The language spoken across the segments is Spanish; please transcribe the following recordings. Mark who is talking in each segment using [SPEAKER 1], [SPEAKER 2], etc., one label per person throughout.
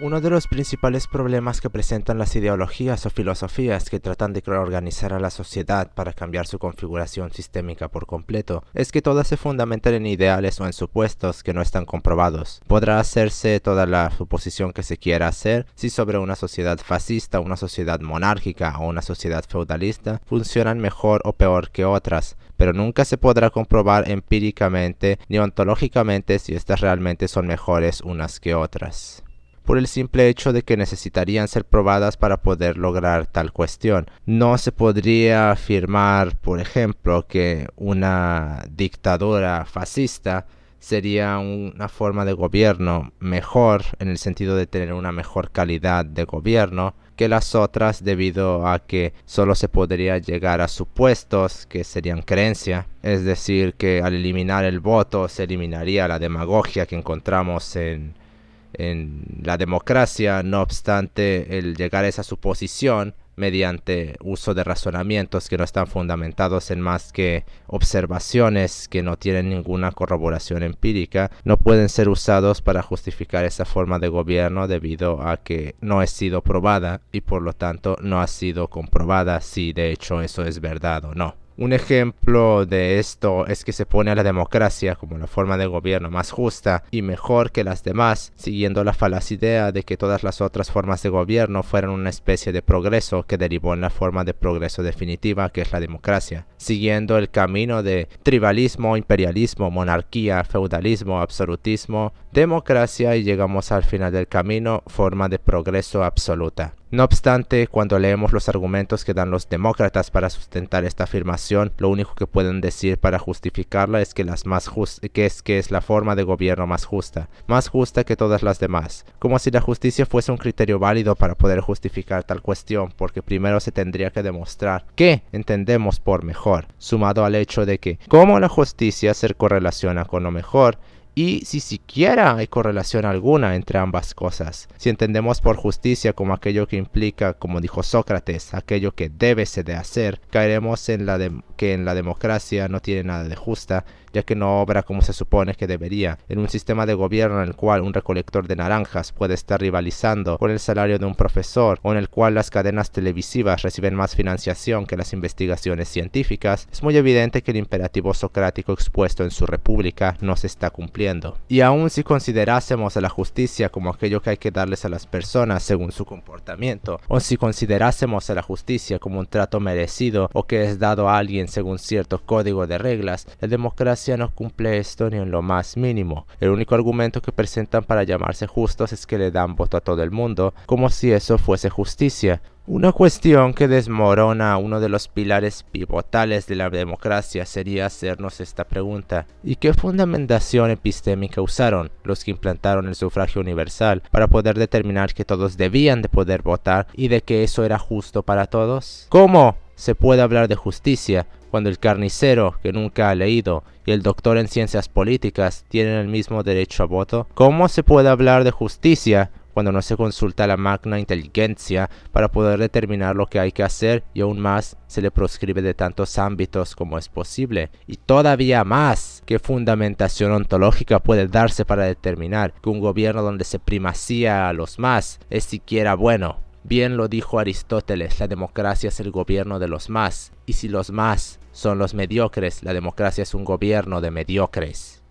[SPEAKER 1] Uno de los principales problemas que presentan las ideologías o filosofías que tratan de reorganizar a la sociedad para cambiar su configuración sistémica por completo es que todas se fundamentan en ideales o en supuestos que no están comprobados. Podrá hacerse toda la suposición que se quiera hacer si sobre una sociedad fascista, una sociedad monárquica o una sociedad feudalista funcionan mejor o peor que otras, pero nunca se podrá comprobar empíricamente ni ontológicamente si estas realmente son mejores unas que otras, por el simple hecho de que necesitarían ser probadas para poder lograr tal cuestión. No se podría afirmar, por ejemplo, que una dictadura fascista sería una forma de gobierno mejor, en el sentido de tener una mejor calidad de gobierno, que las otras, debido a que solo se podría llegar a supuestos que serían creencia. Es decir, que al eliminar el voto se eliminaría la demagogia que encontramos en la democracia. No obstante, el llegar a esa suposición mediante uso de razonamientos que no están fundamentados en más que observaciones que no tienen ninguna corroboración empírica, no pueden ser usados para justificar esa forma de gobierno, debido a que no ha sido probada y por lo tanto no ha sido comprobada si de hecho eso es verdad o no. Un ejemplo de esto es que se pone a la democracia como la forma de gobierno más justa y mejor que las demás, siguiendo la falaz idea de que todas las otras formas de gobierno fueran una especie de progreso que derivó en la forma de progreso definitiva que es la democracia, siguiendo el camino de tribalismo, imperialismo, monarquía, feudalismo, absolutismo, democracia, y llegamos al final del camino, forma de progreso absoluta. No obstante, cuando leemos los argumentos que dan los demócratas para sustentar esta afirmación, lo único que pueden decir para justificarla es que es la forma de gobierno más justa que todas las demás, como si la justicia fuese un criterio válido para poder justificar tal cuestión, porque primero se tendría que demostrar qué entendemos por mejor, sumado al hecho de que cómo la justicia se correlaciona con lo mejor, y si siquiera hay correlación alguna entre ambas cosas. Si entendemos por justicia como aquello que implica, como dijo Sócrates, aquello que debe se de hacer, caeremos en que en la democracia no tiene nada de justa, ya que no obra como se supone que debería. En un sistema de gobierno en el cual un recolector de naranjas puede estar rivalizando con el salario de un profesor, o en el cual las cadenas televisivas reciben más financiación que las investigaciones científicas, es muy evidente que el imperativo socrático expuesto en su República no se está cumpliendo. Y aun si considerásemos a la justicia como aquello que hay que darles a las personas según su comportamiento, o si considerásemos a la justicia como un trato merecido o que es dado a alguien según cierto código de reglas, la democracia no cumple esto ni en lo más mínimo. El único argumento que presentan para llamarse justos es que le dan voto a todo el mundo, como si eso fuese justicia. Una cuestión que desmorona uno de los pilares pivotales de la democracia sería hacernos esta pregunta: ¿y qué fundamentación epistémica usaron los que implantaron el sufragio universal para poder determinar que todos debían de poder votar y de que eso era justo para todos? ¿Cómo se puede hablar de justicia cuando el carnicero, que nunca ha leído, y el doctor en ciencias políticas tienen el mismo derecho a voto? ¿Cómo se puede hablar de justicia cuando no se consulta a la magna inteligencia para poder determinar lo que hay que hacer, y aún más se le proscribe de tantos ámbitos como es posible? Y todavía más, ¿qué fundamentación ontológica puede darse para determinar que un gobierno donde se primacía a los más es siquiera bueno? Bien lo dijo Aristóteles, la democracia es el gobierno de los más, y si los más son los mediocres, la democracia es un gobierno de mediocres.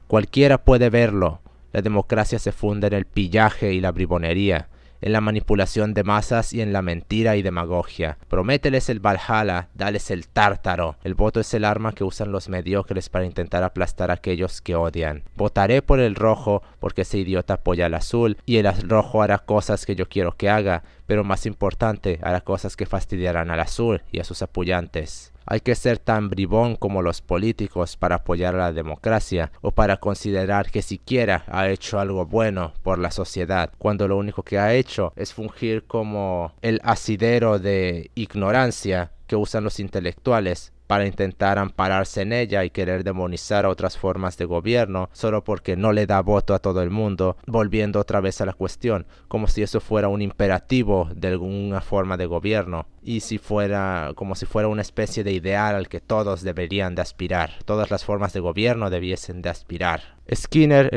[SPEAKER 1] Cualquiera puede verlo. La democracia se funda en el pillaje y la bribonería, en la manipulación de masas y en la mentira y demagogia. Promételes el Valhalla, dales el Tártaro. El voto es el arma que usan los mediocres para intentar aplastar a aquellos que odian. Votaré por el rojo porque ese idiota apoya al azul, y el rojo hará cosas que yo quiero que haga, pero más importante, hará cosas que fastidiarán al azul y a sus apoyantes. Hay que ser tan bribón como los políticos para apoyar a la democracia, o para considerar que siquiera ha hecho algo bueno por la sociedad, cuando lo único que ha hecho es fungir como el asidero de ignorancia que usan los intelectuales para intentar ampararse en ella y querer demonizar a otras formas de gobierno solo porque no le da voto a todo el mundo, volviendo otra vez a la cuestión, como si eso fuera un imperativo de alguna forma de gobierno y como si fuera una especie de ideal al que todos deberían de aspirar, todas las formas de gobierno debiesen de aspirar. Skinner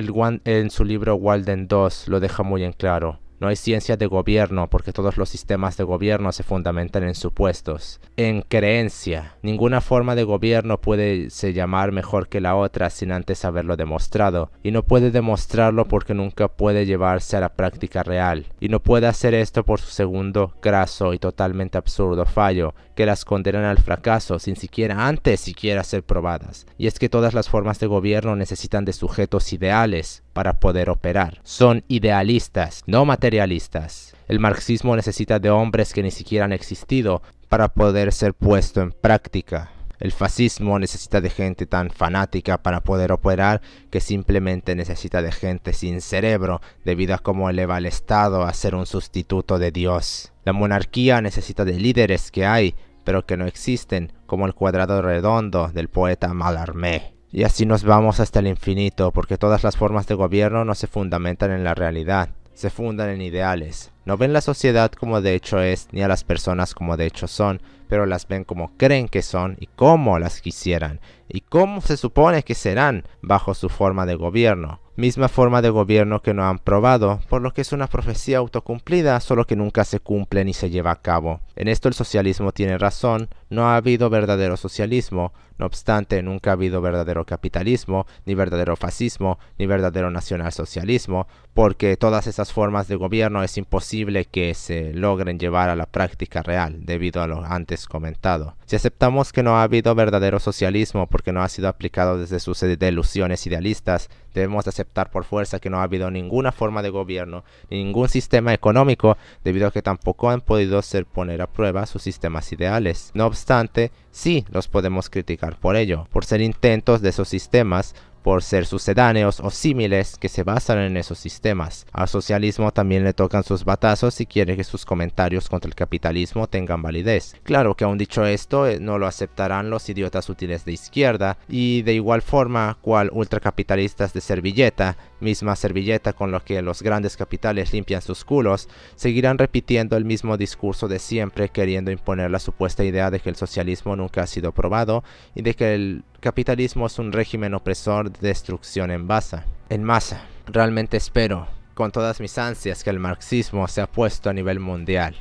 [SPEAKER 1] en su libro Walden 2 lo deja muy en claro. No hay ciencia de gobierno porque todos los sistemas de gobierno se fundamentan en supuestos, en creencia. Ninguna forma de gobierno puede se llamar mejor que la otra sin antes haberlo demostrado. Y no puede demostrarlo porque nunca puede llevarse a la práctica real. Y no puede hacer esto por su segundo, graso y totalmente absurdo fallo, que las condenan al fracaso sin siquiera ser probadas. Y es que todas las formas de gobierno necesitan de sujetos ideales para poder operar. Son idealistas, no materialistas. El marxismo necesita de hombres que ni siquiera han existido para poder ser puesto en práctica. El fascismo necesita de gente tan fanática para poder operar que simplemente necesita de gente sin cerebro debido a cómo eleva al Estado a ser un sustituto de Dios. La monarquía necesita de líderes que hay, pero que no existen, como el cuadrado redondo del poeta Mallarmé. Y así nos vamos hasta el infinito, porque todas las formas de gobierno no se fundamentan en la realidad, se fundan en ideales. No ven la sociedad como de hecho es, ni a las personas como de hecho son, pero las ven como creen que son y cómo las quisieran, y cómo se supone que serán bajo su forma de gobierno. Misma forma de gobierno que no han probado, por lo que es una profecía autocumplida, solo que nunca se cumple ni se lleva a cabo. En esto el socialismo tiene razón, no ha habido verdadero socialismo, no obstante nunca ha habido verdadero capitalismo, ni verdadero fascismo, ni verdadero nacionalsocialismo, porque todas esas formas de gobierno es imposible que se logren llevar a la práctica real, debido a lo antes comentado. Si aceptamos que no ha habido verdadero socialismo porque no ha sido aplicado desde sus delusiones idealistas, debemos aceptar por fuerza que no ha habido ninguna forma de gobierno ni ningún sistema económico debido a que tampoco han podido poner a prueba sus sistemas ideales. No obstante, sí los podemos criticar por ello, por ser intentos de esos sistemas, por ser sucedáneos o símiles que se basan en esos sistemas. Al socialismo también le tocan sus batazos si quiere que sus comentarios contra el capitalismo tengan validez. Claro que aun dicho esto, no lo aceptarán los idiotas útiles de izquierda, y de igual forma cual ultracapitalistas de servilleta, misma servilleta con lo que los grandes capitales limpian sus culos, seguirán repitiendo el mismo discurso de siempre, queriendo imponer la supuesta idea de que el socialismo nunca ha sido probado y de que el capitalismo es un régimen opresor de destrucción en masa. Realmente espero, con todas mis ansias, que el marxismo sea puesto a nivel mundial,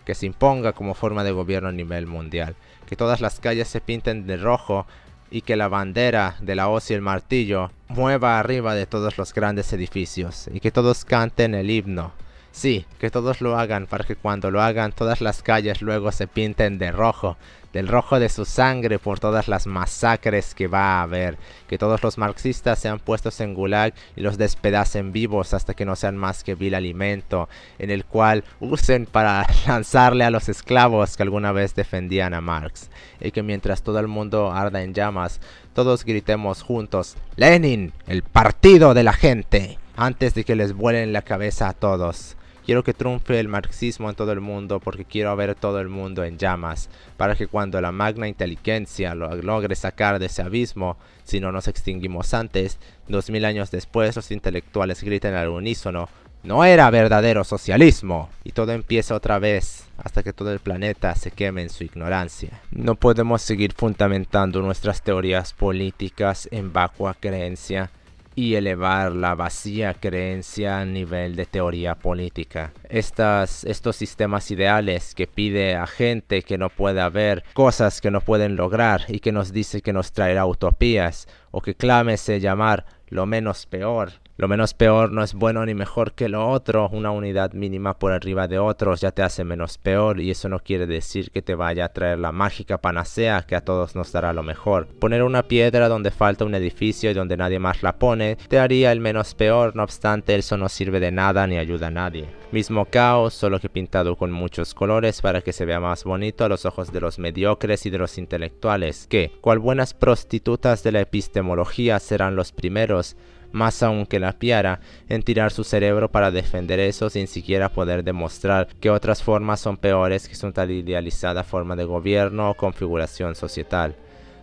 [SPEAKER 1] que se imponga como forma de gobierno a nivel mundial, que todas las calles se pinten de rojo y que la bandera de la hoz y el martillo mueva arriba de todos los grandes edificios y que todos canten el himno. Sí, que todos lo hagan para que cuando lo hagan todas las calles luego se pinten de rojo, del rojo de su sangre por todas las masacres que va a haber, que todos los marxistas sean puestos en gulag y los despedacen vivos hasta que no sean más que vil alimento, en el cual usen para lanzarle a los esclavos que alguna vez defendían a Marx, y que mientras todo el mundo arda en llamas, todos gritemos juntos: ¡Lenin, el partido de la gente!, antes de que les vuelen la cabeza a todos. Quiero que triunfe el marxismo en todo el mundo porque quiero ver todo el mundo en llamas, para que cuando la magna inteligencia lo logre sacar de ese abismo, si no nos extinguimos antes, 2000 años después los intelectuales griten al unísono: ¡no era verdadero socialismo! Y todo empieza otra vez, hasta que todo el planeta se queme en su ignorancia. No podemos seguir fundamentando nuestras teorías políticas en vacua creencia y elevar la vacía creencia a nivel de teoría política. Estos sistemas ideales que pide a gente que no pueda ver cosas que no pueden lograr y que nos dice que nos traerá utopías, o que clámese llamar lo menos peor. Lo menos peor no es bueno ni mejor que lo otro. Una unidad mínima por arriba de otros ya te hace menos peor, y eso no quiere decir que te vaya a traer la mágica panacea que a todos nos dará lo mejor. Poner una piedra donde falta un edificio y donde nadie más la pone te haría el menos peor, no obstante eso no sirve de nada ni ayuda a nadie. Mismo caos, solo que pintado con muchos colores para que se vea más bonito a los ojos de los mediocres y de los intelectuales, que, cual buenas prostitutas de la epistemología, serán los primeros, más aún que la piara, en tirar su cerebro para defender eso sin siquiera poder demostrar que otras formas son peores que su tan idealizada forma de gobierno o configuración societal.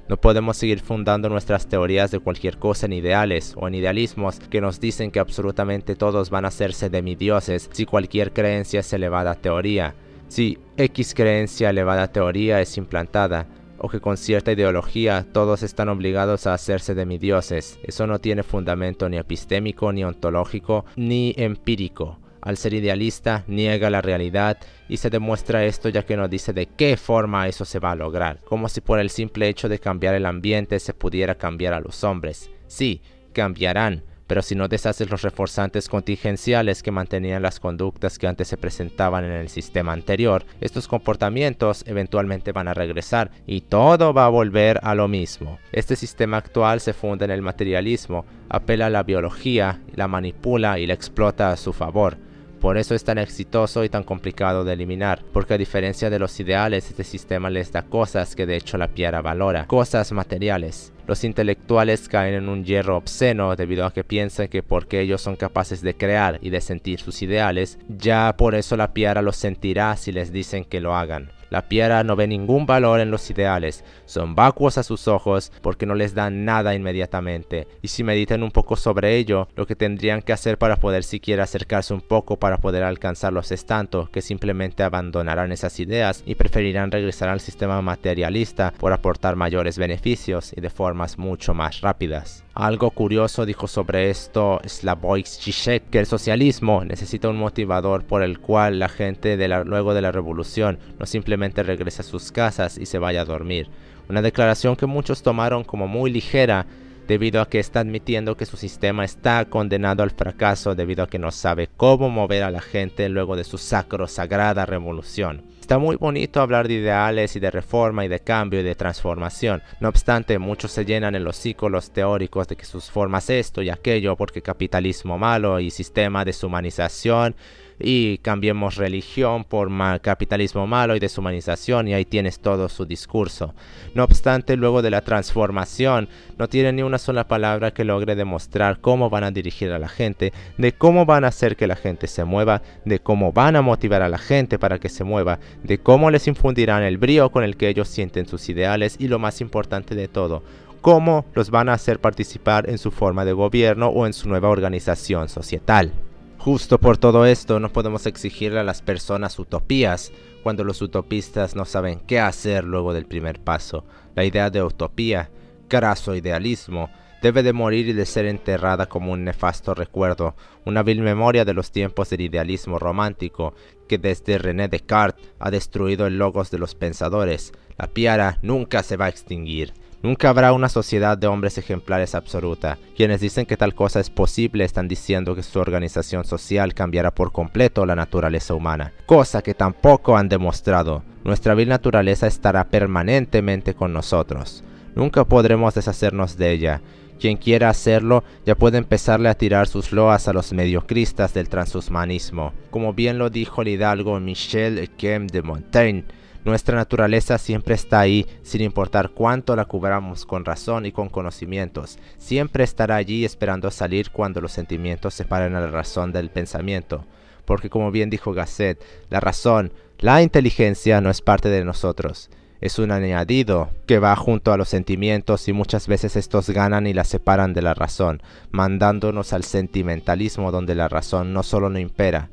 [SPEAKER 1] No podemos seguir fundando nuestras teorías de cualquier cosa en ideales o en idealismos que nos dicen que absolutamente todos van a hacerse demidioses si cualquier creencia es elevada a teoría. Si X creencia elevada a teoría es implantada, o que con cierta ideología todos están obligados a hacerse demidioses, eso no tiene fundamento ni epistémico, ni ontológico, ni empírico. Al ser idealista, niega la realidad y se demuestra esto ya que nos dice de qué forma eso se va a lograr, como si por el simple hecho de cambiar el ambiente se pudiera cambiar a los hombres. Sí, cambiarán, pero si no deshaces los reforzantes contingenciales que mantenían las conductas que antes se presentaban en el sistema anterior, estos comportamientos eventualmente van a regresar y todo va a volver a lo mismo. Este sistema actual se funda en el materialismo, apela a la biología, la manipula y la explota a su favor. Por eso es tan exitoso y tan complicado de eliminar, porque a diferencia de los ideales, este sistema les da cosas que de hecho la piara valora, cosas materiales. Los intelectuales caen en un hierro obsceno debido a que piensan que porque ellos son capaces de crear y de sentir sus ideales, ya por eso la piara los sentirá si les dicen que lo hagan. La piara no ve ningún valor en los ideales, son vacuos a sus ojos porque no les dan nada inmediatamente, y si meditan un poco sobre ello, lo que tendrían que hacer para poder siquiera acercarse un poco para poder alcanzarlos es tanto que simplemente abandonarán esas ideas y preferirán regresar al sistema materialista por aportar mayores beneficios y de formas mucho más rápidas. Algo curioso dijo sobre esto Slavoj Žižek, que el socialismo necesita un motivador por el cual la gente luego de la revolución no simplemente regrese a sus casas y se vaya a dormir. Una declaración que muchos tomaron como muy ligera debido a que está admitiendo que su sistema está condenado al fracaso debido a que no sabe cómo mover a la gente luego de su sagrada revolución. Está muy bonito hablar de ideales y de reforma y de cambio y de transformación. No obstante, muchos se llenan en los círculos teóricos de que sus formas esto y aquello porque capitalismo malo y sistema de deshumanización y cambiemos religión por capitalismo malo y deshumanización y ahí tienes todo su discurso. No obstante, luego de la transformación no tienen ni una sola palabra que logre demostrar cómo van a dirigir a la gente, de cómo van a hacer que la gente se mueva, de cómo van a motivar a la gente para que se mueva, de cómo les infundirán el brío con el que ellos sienten sus ideales y lo más importante de todo, cómo los van a hacer participar en su forma de gobierno o en su nueva organización societal. Justo por todo esto no podemos exigirle a las personas utopías cuando los utopistas no saben qué hacer luego del primer paso. La idea de utopía, craso idealismo, debe de morir y de ser enterrada como un nefasto recuerdo, una vil memoria de los tiempos del idealismo romántico que desde René Descartes ha destruido el logos de los pensadores. La piara nunca se va a extinguir. Nunca habrá una sociedad de hombres ejemplares absoluta. Quienes dicen que tal cosa es posible están diciendo que su organización social cambiará por completo la naturaleza humana, cosa que tampoco han demostrado. Nuestra vil naturaleza estará permanentemente con nosotros. Nunca podremos deshacernos de ella. Quien quiera hacerlo ya puede empezarle a tirar sus loas a los mediocristas del transhumanismo. Como bien lo dijo el hidalgo Michel Ekem de Montaigne, nuestra naturaleza siempre está ahí, sin importar cuánto la cubramos con razón y con conocimientos. Siempre estará allí esperando salir cuando los sentimientos separen a la razón del pensamiento. Porque como bien dijo Gasset, la razón, la inteligencia no es parte de nosotros. Es un añadido que va junto a los sentimientos y muchas veces estos ganan y la separan de la razón, mandándonos al sentimentalismo donde la razón no solo no impera,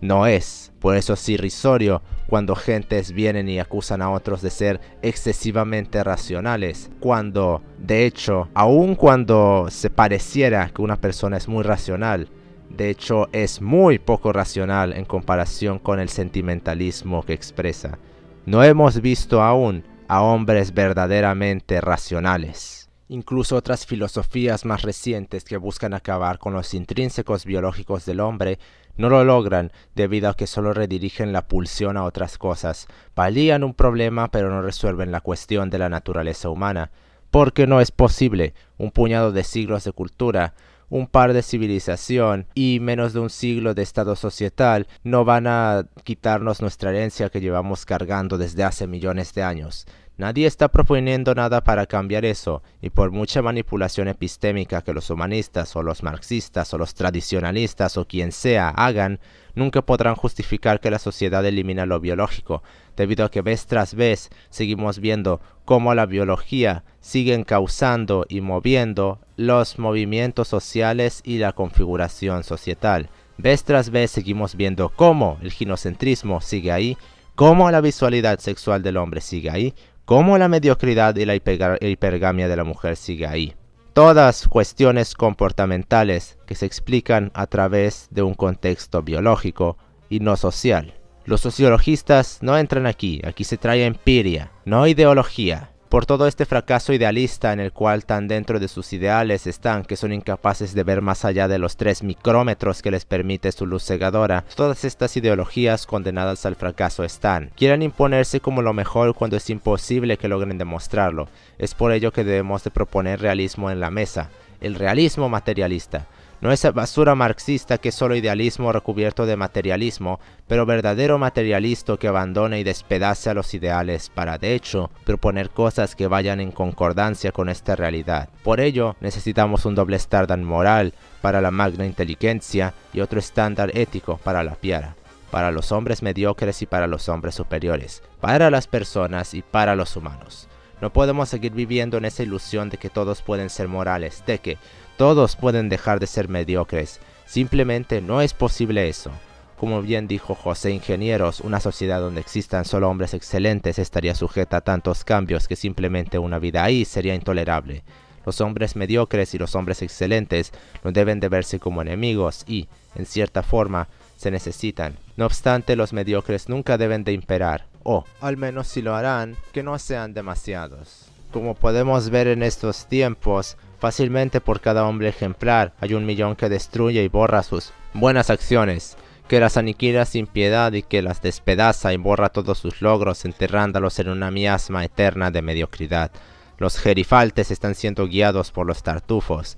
[SPEAKER 1] no es. Por eso es irrisorio cuando gentes vienen y acusan a otros de ser excesivamente racionales, cuando, de hecho, aun cuando se pareciera que una persona es muy racional, de hecho es muy poco racional en comparación con el sentimentalismo que expresa. No hemos visto aún a hombres verdaderamente racionales. Incluso otras filosofías más recientes que buscan acabar con los intrínsecos biológicos del hombre no lo logran debido a que solo redirigen la pulsión a otras cosas, palían un problema pero no resuelven la cuestión de la naturaleza humana, porque no es posible. Un puñado de siglos de cultura, un par de civilización y menos de un siglo de estado societal no van a quitarnos nuestra herencia que llevamos cargando desde hace millones de años. Nadie está proponiendo nada para cambiar eso, y por mucha manipulación epistémica que los humanistas o los marxistas o los tradicionalistas o quien sea hagan, nunca podrán justificar que la sociedad elimina lo biológico, debido a que vez tras vez seguimos viendo cómo la biología sigue encauzando y moviendo los movimientos sociales y la configuración societal. Vez tras vez seguimos viendo cómo el ginocentrismo sigue ahí, cómo la visualidad sexual del hombre sigue ahí, cómo la mediocridad y la hipergamia de la mujer sigue ahí. Todas cuestiones comportamentales que se explican a través de un contexto biológico y no social. Los sociologistas no entran aquí se trae empiria, no ideología. Por todo este fracaso idealista en el cual tan dentro de sus ideales están que son incapaces de ver más allá de los 3 micrómetros que les permite su luz cegadora, todas estas ideologías condenadas al fracaso están. Quieren imponerse como lo mejor cuando es imposible que logren demostrarlo. Es por ello que debemos de proponer realismo en la mesa, el realismo materialista. No esa basura marxista que es solo idealismo recubierto de materialismo, pero verdadero materialista que abandone y despedace a los ideales para, de hecho, proponer cosas que vayan en concordancia con esta realidad. Por ello, necesitamos un doble estándar moral para la magna inteligencia y otro estándar ético para la piara, para los hombres mediocres y para los hombres superiores, para las personas y para los humanos. No podemos seguir viviendo en esa ilusión de que todos pueden ser morales, de que todos pueden dejar de ser mediocres. Simplemente no es posible eso. Como bien dijo José Ingenieros, una sociedad donde existan solo hombres excelentes estaría sujeta a tantos cambios que simplemente una vida ahí sería intolerable. Los hombres mediocres y los hombres excelentes no deben de verse como enemigos y, en cierta forma, se necesitan. No obstante, los mediocres nunca deben de imperar, o, al menos si lo harán, que no sean demasiados. Como podemos ver en estos tiempos, fácilmente por cada hombre ejemplar hay 1 millón que destruye y borra sus buenas acciones, que las aniquila sin piedad y que las despedaza y borra todos sus logros, enterrándolos en una miasma eterna de mediocridad. Los gerifaltes están siendo guiados por los tartufos,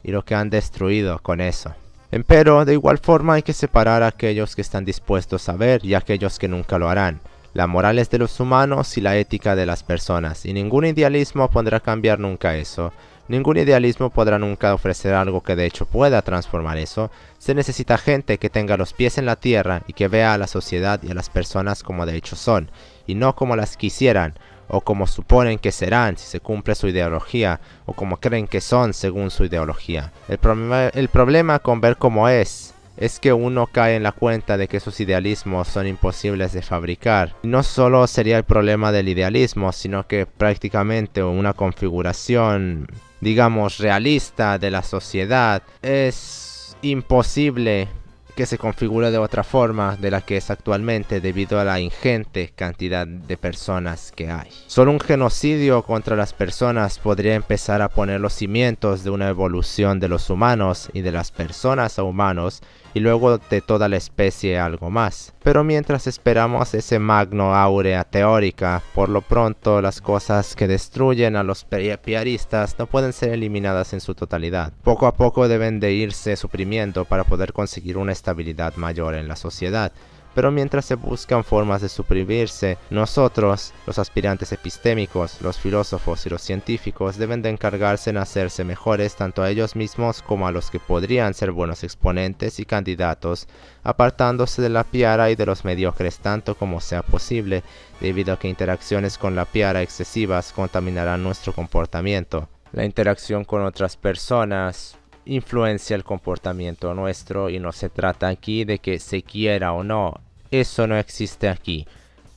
[SPEAKER 1] y lo que han destruido con eso. Empero, de igual forma hay que separar a aquellos que están dispuestos a ver y a aquellos que nunca lo harán. La moral es de los humanos y la ética de las personas, y ningún idealismo podrá cambiar nunca eso. Ningún idealismo podrá nunca ofrecer algo que de hecho pueda transformar eso. Se necesita gente que tenga los pies en la tierra y que vea a la sociedad y a las personas como de hecho son, y no como las quisieran, o como suponen que serán si se cumple su ideología, o como creen que son según su ideología. El problema con ver cómo es que uno cae en la cuenta de que esos idealismos son imposibles de fabricar. Y no solo sería el problema del idealismo, sino que prácticamente una configuración, digamos, realista de la sociedad es imposible que se configure de otra forma de la que es actualmente debido a la ingente cantidad de personas que hay. Solo un genocidio contra las personas podría empezar a poner los cimientos de una evolución de los humanos y de las personas a humanos y luego de toda la especie algo más. Pero mientras esperamos ese magno áurea teórica, por lo pronto las cosas que destruyen a los piaristas no pueden ser eliminadas en su totalidad. Poco a poco deben de irse suprimiendo para poder conseguir una estabilidad mayor en la sociedad. Pero mientras se buscan formas de suprimirse, nosotros, los aspirantes epistémicos, los filósofos y los científicos deben de encargarse en hacerse mejores tanto a ellos mismos como a los que podrían ser buenos exponentes y candidatos, apartándose de la piara y de los mediocres tanto como sea posible, debido a que interacciones con la piara excesivas contaminarán nuestro comportamiento. La interacción con otras personas influencia el comportamiento nuestro y no se trata aquí de que se quiera o no. Eso no existe aquí.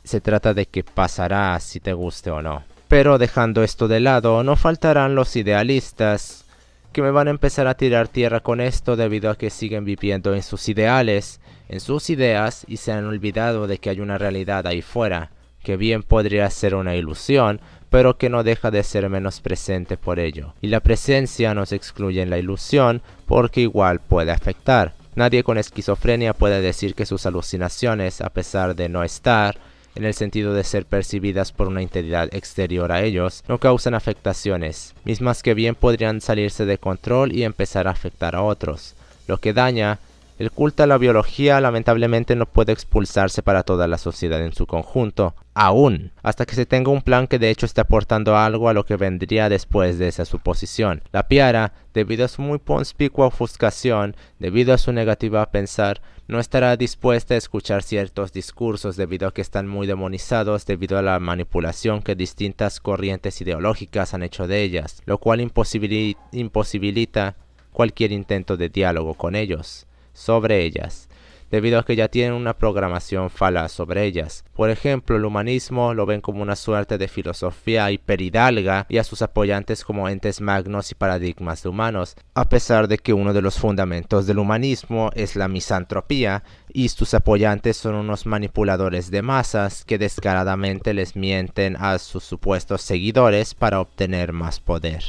[SPEAKER 1] Se trata de que pasará si te guste o no. Pero dejando esto de lado, no faltarán los idealistas que me van a empezar a tirar tierra con esto debido a que siguen viviendo en sus ideales, en sus ideas y se han olvidado de que hay una realidad ahí fuera, que bien podría ser una ilusión, pero que no deja de ser menos presente por ello. Y la presencia no se excluye en la ilusión porque igual puede afectar. Nadie con esquizofrenia puede decir que sus alucinaciones, a pesar de no estar, en el sentido de ser percibidas por una entidad exterior a ellos, no causan afectaciones, mismas que bien podrían salirse de control y empezar a afectar a otros. Lo que daña El culto a la biología lamentablemente no puede expulsarse para toda la sociedad en su conjunto, aún, hasta que se tenga un plan que de hecho esté aportando algo a lo que vendría después de esa suposición. La Piara, debido a su muy conspicua ofuscación, debido a su negativa a pensar, no estará dispuesta a escuchar ciertos discursos debido a que están muy demonizados debido a la manipulación que distintas corrientes ideológicas han hecho de ellas, lo cual imposibilita cualquier intento de diálogo con ellos sobre ellas, debido a que ya tienen una programación falaz sobre ellas. Por ejemplo, el humanismo lo ven como una suerte de filosofía hiperhidalga y a sus apoyantes como entes magnos y paradigmas de humanos, a pesar de que uno de los fundamentos del humanismo es la misantropía y sus apoyantes son unos manipuladores de masas que descaradamente les mienten a sus supuestos seguidores para obtener más poder.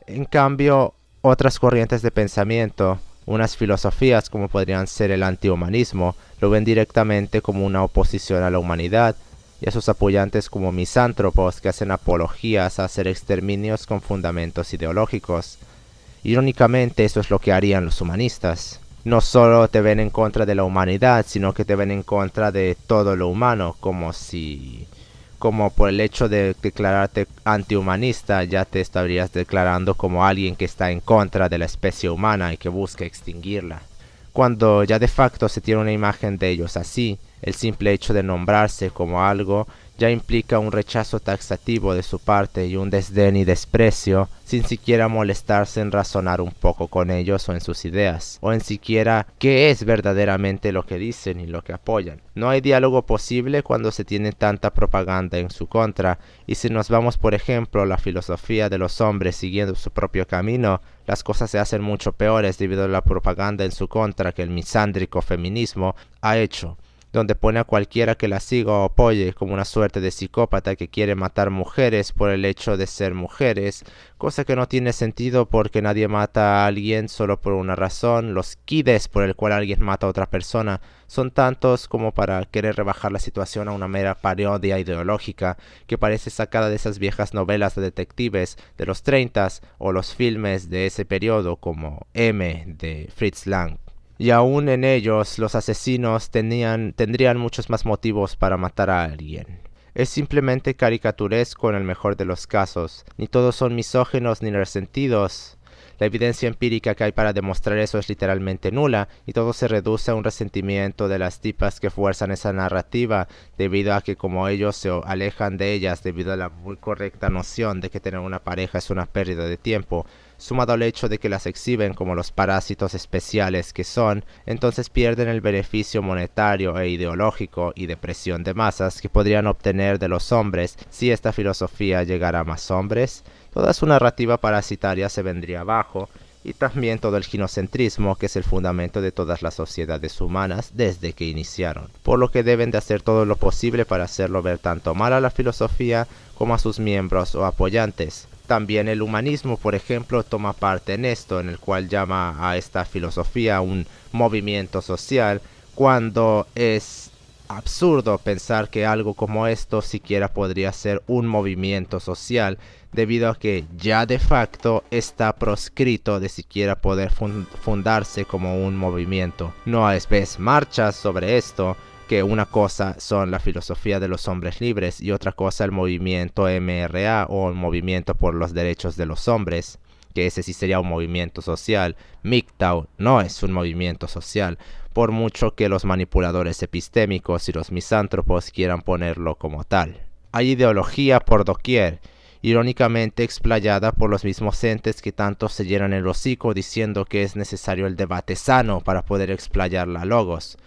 [SPEAKER 1] En cambio, otras corrientes de pensamiento, unas filosofías como podrían ser el antihumanismo, lo ven directamente como una oposición a la humanidad y a sus apoyantes como misántropos que hacen apologías a hacer exterminios con fundamentos ideológicos. Irónicamente, eso es lo que harían los humanistas. No solo te ven en contra de la humanidad, sino que te ven en contra de todo lo humano, como por el hecho de declararte antihumanista ya te estarías declarando como alguien que está en contra de la especie humana y que busca extinguirla. Cuando ya de facto se tiene una imagen de ellos así, el simple hecho de nombrarse como algo ya implica un rechazo taxativo de su parte y un desdén y desprecio, sin siquiera molestarse en razonar un poco con ellos o en sus ideas, o en siquiera qué es verdaderamente lo que dicen y lo que apoyan. No hay diálogo posible cuando se tiene tanta propaganda en su contra, y si nos vamos por ejemplo a la filosofía de los hombres siguiendo su propio camino, las cosas se hacen mucho peores debido a la propaganda en su contra que el misándrico feminismo ha hecho, donde pone a cualquiera que la siga o apoye como una suerte de psicópata que quiere matar mujeres por el hecho de ser mujeres, cosa que no tiene sentido porque nadie mata a alguien solo por una razón. Los quides por el cual alguien mata a otra persona son tantos como para querer rebajar la situación a una mera parodia ideológica que parece sacada de esas viejas novelas de detectives de los 30s o los filmes de ese periodo como M de Fritz Lang. Y aún en ellos, los asesinos tendrían muchos más motivos para matar a alguien. Es simplemente caricaturesco en el mejor de los casos. Ni todos son misóginos ni resentidos. La evidencia empírica que hay para demostrar eso es literalmente nula, y todo se reduce a un resentimiento de las tipas que fuerzan esa narrativa, debido a que como ellos se alejan de ellas debido a la muy correcta noción de que tener una pareja es una pérdida de tiempo, sumado al hecho de que las exhiben como los parásitos especiales que son, entonces pierden el beneficio monetario e ideológico y de presión de masas que podrían obtener de los hombres si esta filosofía llegara a más hombres. Toda su narrativa parasitaria se vendría abajo, y también todo el ginocentrismo, que es el fundamento de todas las sociedades humanas desde que iniciaron, por lo que deben de hacer todo lo posible para hacerlo ver tanto mal a la filosofía como a sus miembros o apoyantes. También el humanismo, por ejemplo, toma parte en esto, en el cual llama a esta filosofía un movimiento social, cuando es absurdo pensar que algo como esto siquiera podría ser un movimiento social, debido a que ya de facto está proscrito de siquiera poder fundarse como un movimiento. No ves marchas sobre esto, que una cosa son la filosofía de los hombres libres y otra cosa el movimiento MRA o el movimiento por los derechos de los hombres, que ese sí sería un movimiento social. MGTOW no es un movimiento social, por mucho que los manipuladores epistémicos y los misántropos quieran ponerlo como tal. Hay ideología por doquier, irónicamente explayada por los mismos entes que tanto se llenan el hocico diciendo que es necesario el debate sano para poder explayar la logos.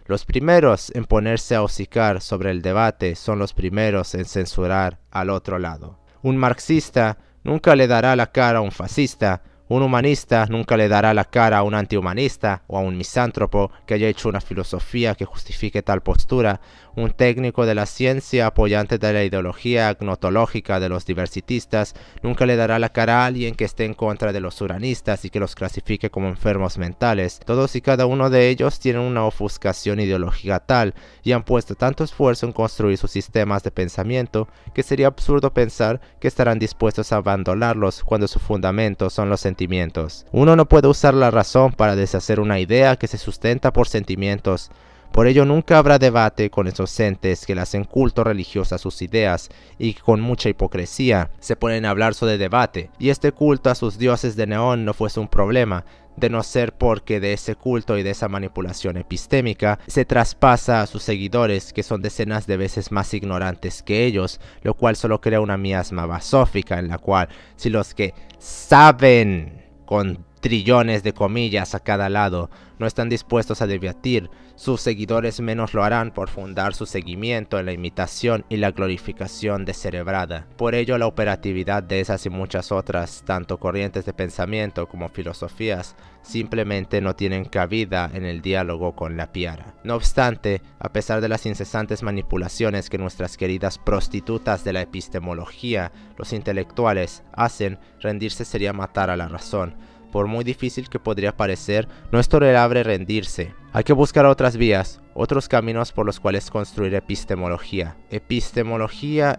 [SPEAKER 1] Los primeros en ponerse a hocicar sobre el debate son los primeros en censurar al otro lado. Un marxista nunca le dará la cara a un fascista. Un humanista nunca le dará la cara a un antihumanista o a un misántropo que haya hecho una filosofía que justifique tal postura. Un técnico de la ciencia apoyante de la ideología agnotológica de los diversitistas nunca le dará la cara a alguien que esté en contra de los uranistas y que los clasifique como enfermos mentales. Todos y cada uno de ellos tienen una ofuscación ideológica tal y han puesto tanto esfuerzo en construir sus sistemas de pensamiento que sería absurdo pensar que estarán dispuestos a abandonarlos cuando su fundamento son los sentimientos. Uno no puede usar la razón para deshacer una idea que se sustenta por sentimientos. Por ello nunca habrá debate con esos entes que le hacen culto religioso a sus ideas y que con mucha hipocresía se ponen a hablar sobre debate, y este culto a sus dioses de neón no fuese un problema, de no ser porque de ese culto y de esa manipulación epistémica se traspasa a sus seguidores, que son decenas de veces más ignorantes que ellos, lo cual solo crea una miasma basófica en la cual si los que saben con trillones de comillas a cada lado no están dispuestos a debatir, sus seguidores menos lo harán por fundar su seguimiento en la imitación y la glorificación descerebrada. Por ello la operatividad de esas y muchas otras, tanto corrientes de pensamiento como filosofías, simplemente no tienen cabida en el diálogo con la Piara. No obstante, a pesar de las incesantes manipulaciones que nuestras queridas prostitutas de la epistemología, los intelectuales, hacen, rendirse sería matar a la razón. Por muy difícil que podría parecer, no es tolerable rendirse. Hay que buscar otras vías, otros caminos por los cuales construir epistemología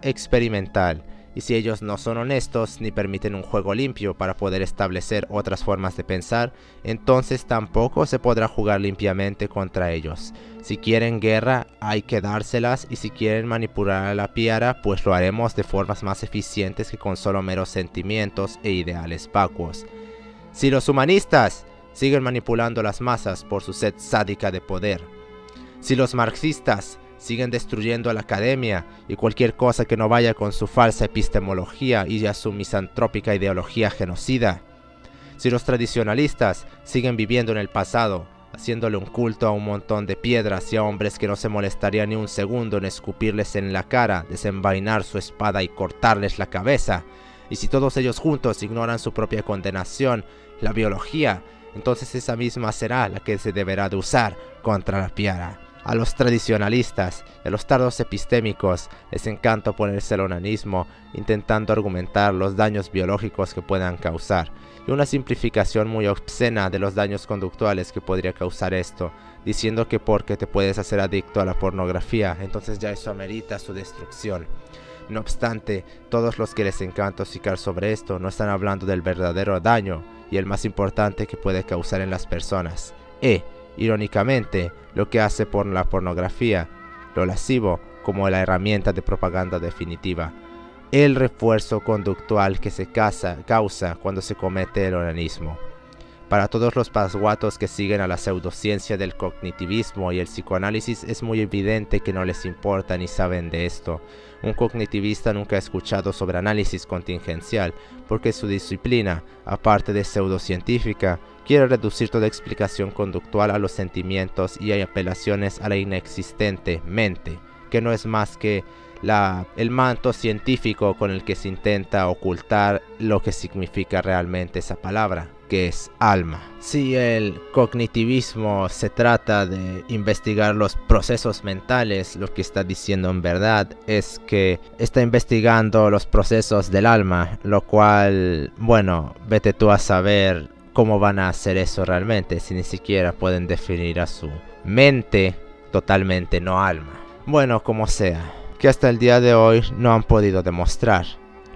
[SPEAKER 1] experimental. Y si ellos no son honestos ni permiten un juego limpio para poder establecer otras formas de pensar, entonces tampoco se podrá jugar limpiamente contra ellos. Si quieren guerra, hay que dárselas, y si quieren manipular a la Piara, pues lo haremos de formas más eficientes que con solo meros sentimientos e ideales vacuos. Si los humanistas siguen manipulando las masas por su sed sádica de poder, si los marxistas siguen destruyendo a la academia y cualquier cosa que no vaya con su falsa epistemología y a su misantrópica ideología genocida, si los tradicionalistas siguen viviendo en el pasado, haciéndole un culto a un montón de piedras y a hombres que no se molestarían ni un segundo en escupirles en la cara, desenvainar su espada y cortarles la cabeza, y si todos ellos juntos ignoran su propia condenación, la biología, entonces esa misma será la que se deberá de usar contra la Piara. A los tradicionalistas y a los tardos epistémicos les encanta ponerse el onanismo, intentando argumentar los daños biológicos que puedan causar, y una simplificación muy obscena de los daños conductuales que podría causar esto, diciendo que porque te puedes hacer adicto a la pornografía, entonces ya eso amerita su destrucción. No obstante, todos los que les encanta hocicar sobre esto no están hablando del verdadero daño y el más importante que puede causar en las personas. Irónicamente, lo que hace por la pornografía, lo lascivo, como la herramienta de propaganda definitiva. El refuerzo conductual que se causa cuando se comete el onanismo. Para todos los pasguatos que siguen a la pseudociencia del cognitivismo y el psicoanálisis es muy evidente que no les importa ni saben de esto. Un cognitivista nunca ha escuchado sobre análisis contingencial, porque su disciplina, aparte de pseudocientífica, quiere reducir toda explicación conductual a los sentimientos y a apelaciones a la inexistente mente, que no es más que el manto científico con el que se intenta ocultar lo que significa realmente esa palabra, que es alma. Si el cognitivismo se trata de investigar los procesos mentales, lo que está diciendo en verdad es que está investigando los procesos del alma, lo cual, bueno, vete tú a saber cómo van a hacer eso realmente, si ni siquiera pueden definir a su mente totalmente, no alma. Bueno, como sea, que hasta el día de hoy no han podido demostrar.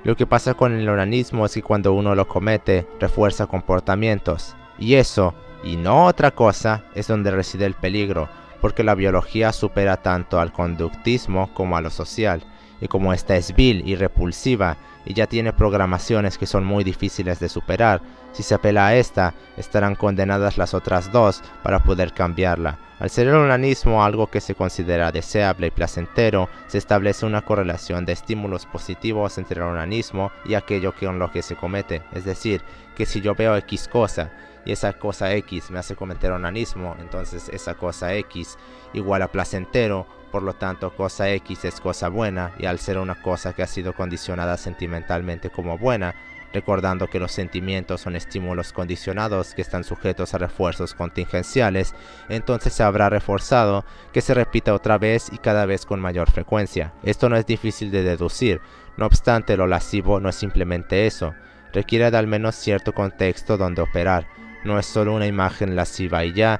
[SPEAKER 1] Lo que pasa con el onanismo es que cuando uno lo comete, refuerza comportamientos. Y eso, y no otra cosa, es donde reside el peligro, porque la biología supera tanto al conductismo como a lo social. Y como esta es vil y repulsiva, y ya tiene programaciones que son muy difíciles de superar, si se apela a esta, estarán condenadas las otras dos para poder cambiarla. Al ser el onanismo algo que se considera deseable y placentero, se establece una correlación de estímulos positivos entre el onanismo y aquello con lo que se comete. Es decir, que si yo veo X cosa y esa cosa X me hace cometer onanismo, entonces esa cosa X igual a placentero, por lo tanto cosa X es cosa buena, y al ser una cosa que ha sido condicionada sentimentalmente como buena, recordando que los sentimientos son estímulos condicionados que están sujetos a refuerzos contingenciales, entonces se habrá reforzado que se repita otra vez y cada vez con mayor frecuencia. Esto no es difícil de deducir, no obstante lo lascivo no es simplemente eso, requiere de al menos cierto contexto donde operar. No es solo una imagen lasciva y ya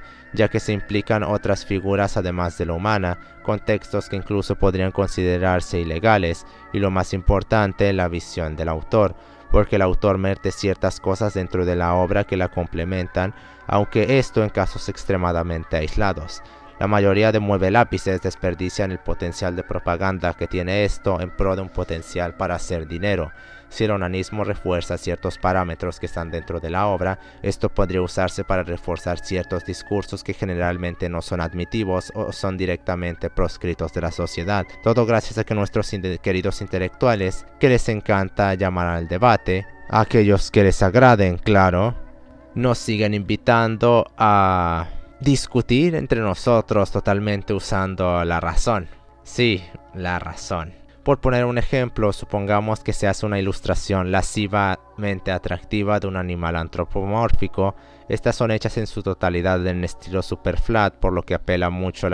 [SPEAKER 1] que se implican otras figuras además de la humana, contextos que incluso podrían considerarse ilegales, y lo más importante, la visión del autor. porque el autor mete ciertas cosas dentro de la obra que la complementan, aunque esto en casos extremadamente aislados. La mayoría de muevelápices desperdician el potencial de propaganda que tiene esto en pro de un potencial para hacer dinero. Si el onanismo refuerza ciertos parámetros que están dentro de la obra, esto podría usarse para reforzar ciertos discursos que generalmente no son admitivos o son directamente proscritos de la sociedad. Todo gracias a que nuestros queridos intelectuales, que les encanta llamar al debate, a aquellos que les agraden, claro, nos siguen invitando a discutir entre nosotros totalmente usando la razón. Sí, la razón. Por poner un ejemplo, supongamos que se hace una ilustración lascivamente atractiva de un animal antropomórfico. Estas son hechas en su totalidad en estilo super flat, por lo que apela mucho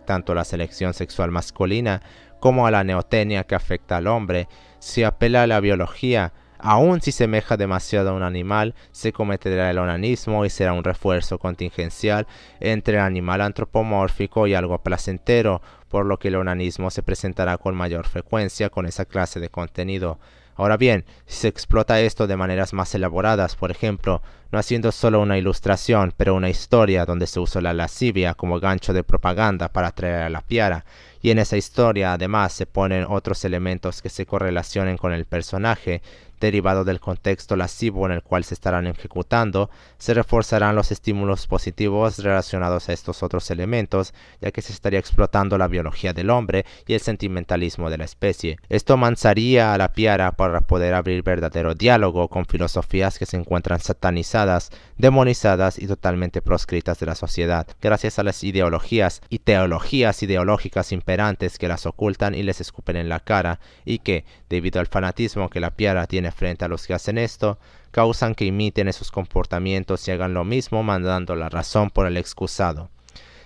[SPEAKER 1] tanto a la selección sexual masculina como a la neotenia que afecta al hombre. Si apela a la biología, aun si semeja demasiado a un animal, se cometerá el onanismo y será un refuerzo contingencial entre el animal antropomórfico y algo placentero, por lo que el onanismo se presentará con mayor frecuencia con esa clase de contenido. Ahora bien, si se explota esto de maneras más elaboradas, por ejemplo, no haciendo solo una ilustración, pero una historia donde se usa la lascivia como gancho de propaganda para atraer a la piara, y en esa historia además se ponen otros elementos que se correlacionen con el personaje, derivado del contexto lascivo en el cual se estarán ejecutando, se reforzarán los estímulos positivos relacionados a estos otros elementos, ya que se estaría explotando la biología del hombre y el sentimentalismo de la especie. Esto mansaría a la piara para poder abrir verdadero diálogo con filosofías que se encuentran satanizadas, demonizadas y totalmente proscritas de la sociedad, gracias a las ideologías y teologías ideológicas imperantes que las ocultan y les escupen en la cara, y que, debido al fanatismo que la piara tiene frente a los que hacen esto, causan que imiten esos comportamientos y hagan lo mismo mandando la razón por el excusado.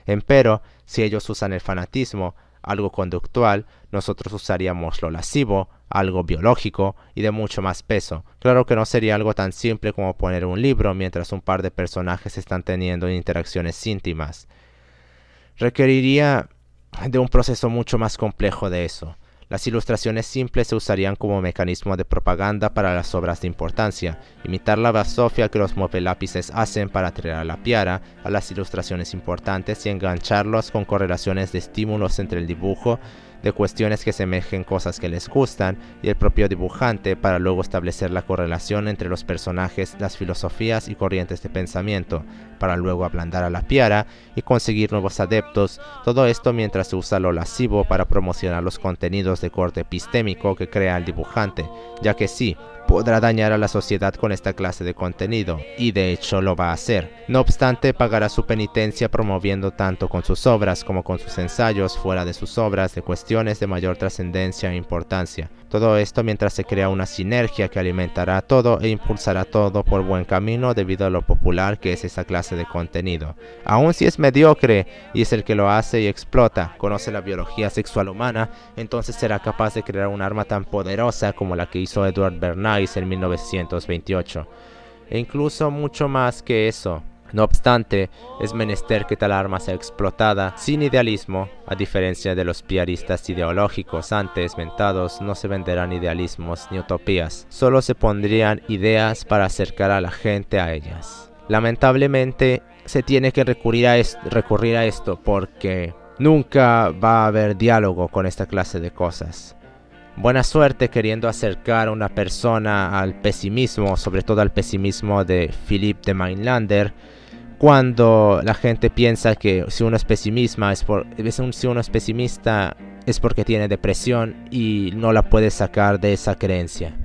[SPEAKER 1] Empero, si ellos usan el fanatismo, algo conductual, nosotros usaríamos lo lascivo, algo biológico y de mucho más peso. Claro que no sería algo tan simple como poner un libro mientras un par de personajes están teniendo interacciones íntimas. Requeriría de un proceso mucho más complejo de eso. Las ilustraciones simples se usarían como mecanismo de propaganda para las obras de importancia, imitar la basofia que los muevelápices hacen para atraer a la piara a las ilustraciones importantes y engancharlos con correlaciones de estímulos entre el dibujo, de cuestiones que semejen cosas que les gustan, y el propio dibujante para luego establecer la correlación entre los personajes, las filosofías y corrientes de pensamiento, para luego ablandar a la piara y conseguir nuevos adeptos, todo esto mientras se usa lo lascivo para promocionar los contenidos de corte epistémico que crea el dibujante, ya que sí, podrá dañar a la sociedad con esta clase de contenido, y de hecho lo va a hacer. No obstante, pagará su penitencia promoviendo tanto con sus obras como con sus ensayos fuera de sus obras de cuestiones de mayor trascendencia e importancia. Todo esto mientras se crea una sinergia que alimentará todo e impulsará todo por buen camino debido a lo popular que es esa clase de contenido. Aun si es mediocre y es el que lo hace y explota, conoce la biología sexual humana, entonces será capaz de crear un arma tan poderosa como la que hizo Edward Bernays en 1928. E incluso mucho más que eso. No obstante, es menester que tal arma sea explotada sin idealismo. A diferencia de los piaristas ideológicos antes mentados, no se venderán idealismos ni utopías, solo se pondrían ideas para acercar a la gente a ellas. Lamentablemente, se tiene que recurrir a esto porque nunca va a haber diálogo con esta clase de cosas. Buena suerte queriendo acercar a una persona al pesimismo, sobre todo al pesimismo de Philippe de Mainlander, cuando la gente piensa que si uno es pesimista es porque tiene depresión y no la puede sacar de esa creencia.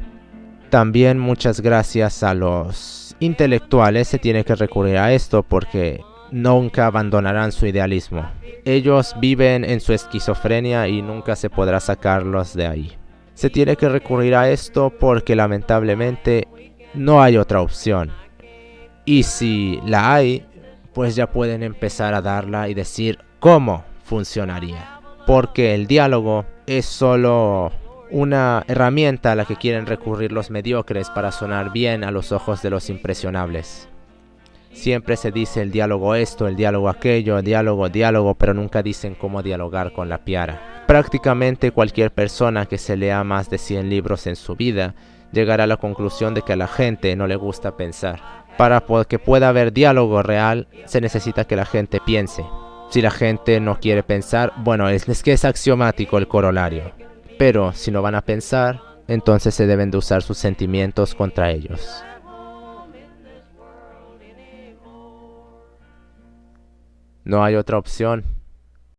[SPEAKER 1] También muchas gracias a los intelectuales se tiene que recurrir a esto porque nunca abandonarán su idealismo. Ellos viven en su esquizofrenia y nunca se podrá sacarlos de ahí. Se tiene que recurrir a esto porque lamentablemente no hay otra opción. Y si la hay, pues ya pueden empezar a darla y decir cómo funcionaría. Porque el diálogo es solo una herramienta a la que quieren recurrir los mediocres para sonar bien a los ojos de los impresionables. Siempre se dice el diálogo esto, el diálogo aquello, diálogo, pero nunca dicen cómo dialogar con la piara. Prácticamente cualquier persona que se lea más de 100 libros en su vida llegar a la conclusión de que a la gente no le gusta pensar. Para que pueda haber diálogo real, se necesita que la gente piense. Si la gente no quiere pensar, bueno, es que es axiomático el corolario. Pero si no van a pensar, entonces se deben de usar sus sentimientos contra ellos. No hay otra opción.